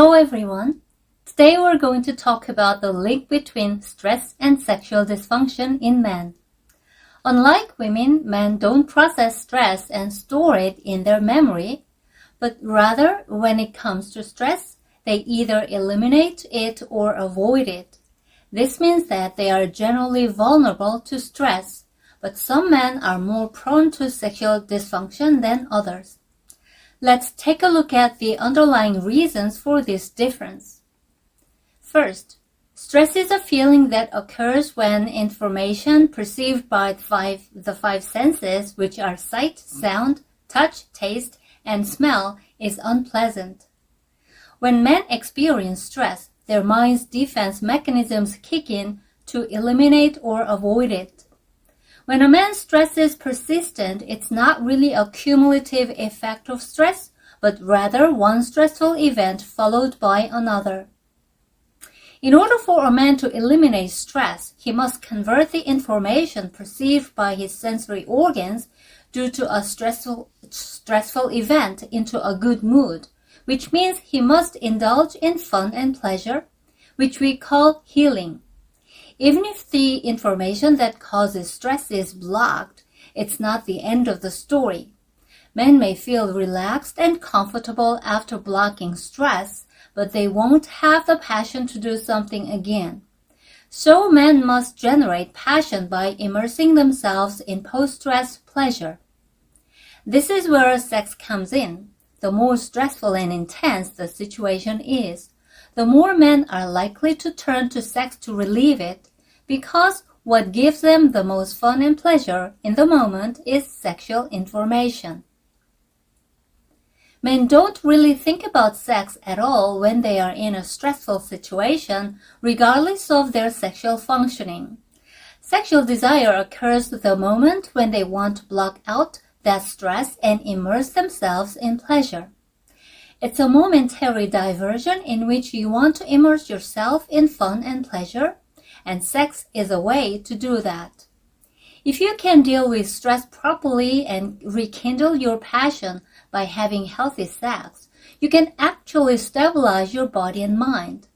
Hello everyone. Today we're going to talk about the link between stress and sexual dysfunction in men. Unlike women, men don't process stress and store it in their memory, but rather when it comes to stress, they either eliminate it or avoid it. This means that they are generally vulnerable to stress, but some men are more prone to sexual dysfunction than others. Let's take a look at the underlying reasons for this difference. First, stress is a feeling that occurs when information perceived by the five senses, which are sight, sound, touch, taste, and smell, is unpleasant. When men experience stress, their mind's defense mechanisms kick in to eliminate or avoid it. When a man's stress is persistent, it's not really a cumulative effect of stress, but rather one stressful event followed by another. In order for a man to eliminate stress, he must convert the information perceived by his sensory organs due to a stressful event into a good mood, which means he must indulge in fun and pleasure, which we call healing. Even if the information that causes stress is blocked, it's not the end of the story. Men may feel relaxed and comfortable after blocking stress, but they won't have the passion to do something again. So men must generate passion by immersing themselves in post-stress pleasure. This is where sex comes in. The more stressful and intense the situation is, the more men are likely to turn to sex to relieve it, because what gives them the most fun and pleasure in the moment is sexual information. Men don't really think about sex at all when they are in a stressful situation, regardless of their sexual functioning. Sexual desire occurs the moment when they want to block out that stress and immerse themselves in pleasure. It's a momentary diversion in which you want to immerse yourself in fun and pleasure, and sex is a way to do that. If you can deal with stress properly and rekindle your passion by having healthy sex, you can actually stabilize your body and mind.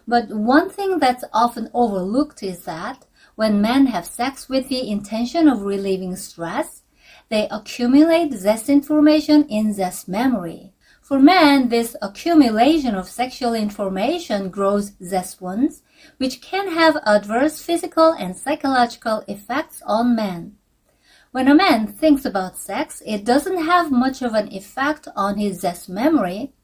But one thing that's often overlooked is that when men have sex with the intention of relieving stress, they accumulate zest information in zest memory. For men, this accumulation of sexual information grows zest wounds, which can have adverse physical and psychological effects on men. When a man thinks about sex, it doesn't have much of an effect on his zest memory,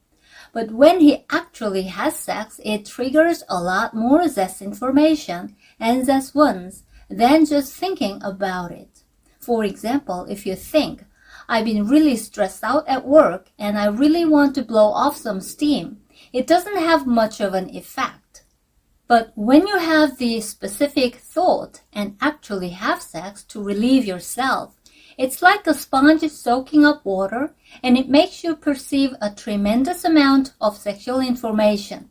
but when he actually has sex, it triggers a lot more zest information and zest wounds than just thinking about it. For example, if you think, I've been really stressed out at work and I really want to blow off some steam, it doesn't have much of an effect. But when you have the specific thought and actually have sex to relieve yourself, it's like a sponge soaking up water, and it makes you perceive a tremendous amount of sexual information.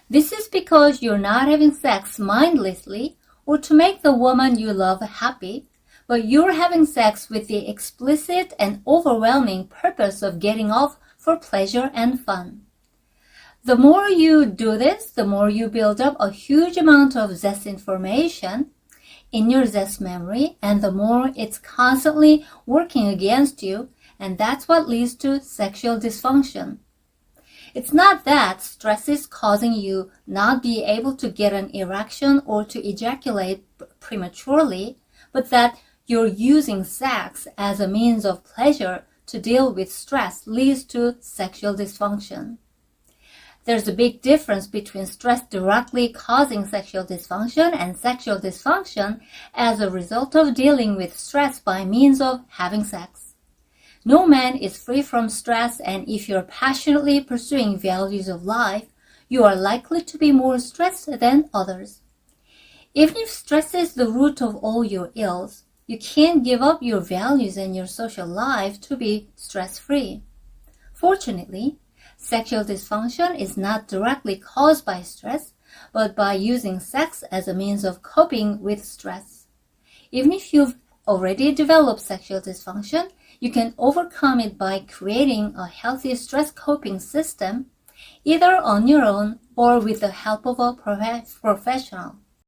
This is because you're not having sex mindlessly or to make the woman you love happy, but you're having sex with the explicit and overwhelming purpose of getting off for pleasure and fun. The more you do this, the more you build up a huge amount of zest information in your zest memory, and the more it's constantly working against you, and that's what leads to sexual dysfunction. It's not that stress is causing you not be able to get an erection or to ejaculate prematurely, but that you're using sex as a means of pleasure to deal with stress leads to sexual dysfunction. There's a big difference between stress directly causing sexual dysfunction and sexual dysfunction as a result of dealing with stress by means of having sex. No man is free from stress, and if you're passionately pursuing values of life, you are likely to be more stressed than others. Even if stress is the root of all your ills, you can't give up your values and your social life to be stress-free. Fortunately, sexual dysfunction is not directly caused by stress, but by using sex as a means of coping with stress. Even if you've already developed sexual dysfunction, you can overcome it by creating a healthy stress coping system either on your own or with the help of a professional.